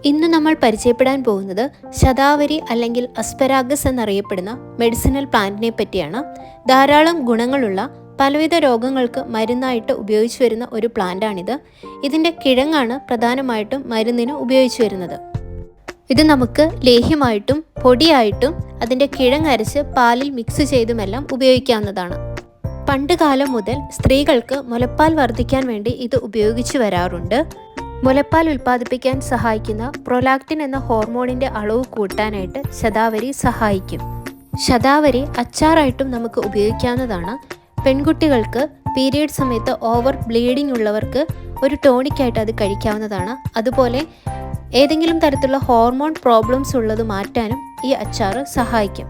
ഇന്ന് നമ്മൾ പരിചയപ്പെടാൻ പോകുന്നത് ശതാവരി അല്ലെങ്കിൽ അസ്പരാഗസ് എന്നറിയപ്പെടുന്ന മെഡിസിനൽ പ്ലാന്റിനെ പറ്റിയാണ്. ധാരാളം ഗുണങ്ങളുള്ള പലവിധ രോഗങ്ങൾക്ക് മരുന്നായിട്ട് ഉപയോഗിച്ചു വരുന്ന ഒരു പ്ലാന്റാണിത്. ഇതിൻ്റെ കിഴങ്ങാണ് പ്രധാനമായിട്ടും മരുന്നിന് ഉപയോഗിച്ചു വരുന്നത്. ഇത് നമുക്ക് ലേഹ്യമായിട്ടും പൊടിയായിട്ടും അതിൻ്റെ കിഴങ്ങരച്ച് പാലിൽ മിക്സ് ചെയ്തുമെല്ലാം ഉപയോഗിക്കാവുന്നതാണ്. പണ്ടുകാലം മുതൽ സ്ത്രീകൾക്ക് മുലപ്പാൽ വർദ്ധിക്കാൻ വേണ്ടി ഇത് ഉപയോഗിച്ചു വരാറുണ്ട്. മുലപ്പാൽ ഉൽപ്പാദിപ്പിക്കാൻ സഹായിക്കുന്ന പ്രൊലാക്റ്റിൻ എന്ന ഹോർമോണിൻ്റെ അളവ് കൂട്ടാനായിട്ട് ശതാവരി സഹായിക്കും. ശതാവരി അച്ചാറായിട്ടും നമുക്ക് ഉപയോഗിക്കാവുന്നതാണ്. പെൺകുട്ടികൾക്ക് പീരിയഡ് സമയത്ത് ഓവർ ബ്ലീഡിംഗ് ഉള്ളവർക്ക് ഒരു ടോണിക്കായിട്ട് അത് കഴിക്കാവുന്നതാണ്. അതുപോലെ ഏതെങ്കിലും തരത്തിലുള്ള ഹോർമോൺ പ്രോബ്ലംസ് ഉള്ളത് മാറ്റാനും ഈ അച്ചാർ സഹായിക്കും.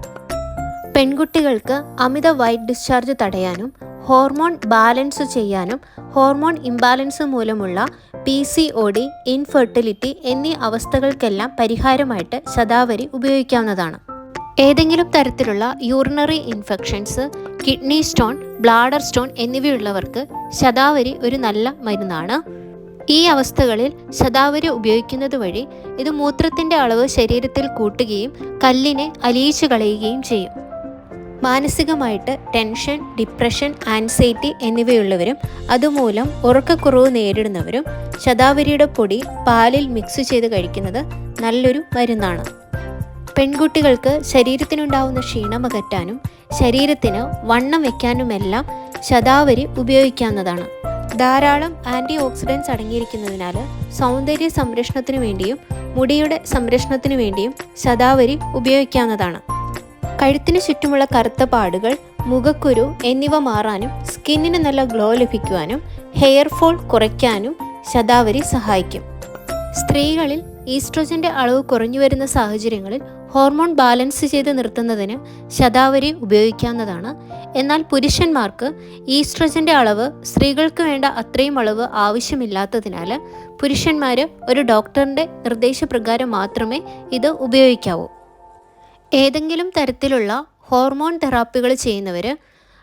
പെൺകുട്ടികൾക്ക് അമിത വൈറ്റ് ഡിസ്ചാർജ് തടയാനും ഹോർമോൺ ബാലൻസ് ചെയ്യാനും ഹോർമോൺ ഇംബാലൻസ് മൂലമുള്ള PCOD, ഇൻഫെർട്ടിലിറ്റി എന്നീ അവസ്ഥകൾക്കെല്ലാം പരിഹാരമായിട്ട് ശതാവരി ഉപയോഗിക്കാവുന്നതാണ്. ഏതെങ്കിലും തരത്തിലുള്ള urinary infections, kidney stone, bladder stone എന്നിവയുള്ളവർക്ക് ശതാവരി ഒരു നല്ല മരുന്നാണ്. ഈ അവസ്ഥകളിൽ ശതാവരി ഉപയോഗിക്കുന്നത് വഴി ഇത് മൂത്രത്തിൻ്റെ അളവ് ശരീരത്തിൽ കൂട്ടുകയും കല്ലിനെ അലിയിച്ചു കളയുകയും ചെയ്യും. മാനസികമായിട്ട് ടെൻഷൻ, ഡിപ്രഷൻ, ആൻസൈറ്റി എന്നിവയുള്ളവരും അതുമൂലം ഉറക്കക്കുറവ് നേരിടുന്നവരും ശതാവരിയുടെ പൊടി പാലിൽ മിക്സ് ചെയ്ത് കഴിക്കുന്നത് നല്ലൊരു മരുന്നാണ്. പെൺകുട്ടികൾക്ക് ശരീരത്തിനുണ്ടാവുന്ന ക്ഷീണം അകറ്റാനും ശരീരത്തിന് വണ്ണം വയ്ക്കാനുമെല്ലാം ശതാവരി ഉപയോഗിക്കാവുന്നതാണ്. ധാരാളം ആൻറ്റി ഓക്സിഡൻസ് അടങ്ങിയിരിക്കുന്നതിനാൽ സൗന്ദര്യ സംരക്ഷണത്തിനു വേണ്ടിയും മുടിയുടെ സംരക്ഷണത്തിനു വേണ്ടിയും ശതാവരി ഉപയോഗിക്കാവുന്നതാണ്. കഴുത്തിന് ചുറ്റുമുള്ള കറുത്ത പാടുകൾ, മുഖക്കുരു എന്നിവ മാറാനും സ്കിന്നിന് നല്ല ഗ്ലോ ലഭിക്കുവാനും ഹെയർ ഫോൾ കുറയ്ക്കാനും ശതാവരി സഹായിക്കും. സ്ത്രീകളിൽ ഈസ്ട്രോജൻ്റെ അളവ് കുറഞ്ഞു വരുന്ന സാഹചര്യങ്ങളിൽ ഹോർമോൺ ബാലൻസ് ചെയ്ത് നിർത്തുന്നതിന് ശതാവരി ഉപയോഗിക്കാവുന്നതാണ്. എന്നാൽ പുരുഷന്മാർക്ക് ഈസ്ട്രോജൻ്റെ അളവ് സ്ത്രീകൾക്ക് വേണ്ട അത്രയും അളവ് ആവശ്യമില്ലാത്തതിനാൽ പുരുഷന്മാർ ഒരു ഡോക്ടറിൻ്റെ നിർദ്ദേശപ്രകാരം മാത്രമേ ഇത് ഉപയോഗിക്കാവൂ. ഏതെങ്കിലും തരത്തിലുള്ള ഹോർമോൺ തെറാപ്പികൾ ചെയ്യുന്നവർ,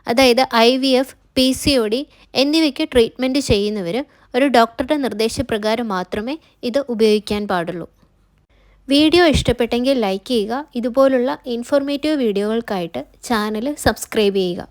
അതായത് IVF, PCOD എന്നിവയ്ക്ക് ട്രീറ്റ്മെൻറ്റ് ചെയ്യുന്നവർ ഒരു ഡോക്ടറുടെ നിർദ്ദേശപ്രകാരം മാത്രമേ ഇത് ഉപയോഗിക്കാൻ പാടുള്ളൂ. വീഡിയോ ഇഷ്ടപ്പെട്ടെങ്കിൽ ലൈക്ക് ചെയ്യുക. ഇതുപോലുള്ള ഇൻഫോർമേറ്റീവ് വീഡിയോകൾക്കായിട്ട് ചാനൽ സബ്സ്ക്രൈബ് ചെയ്യുക.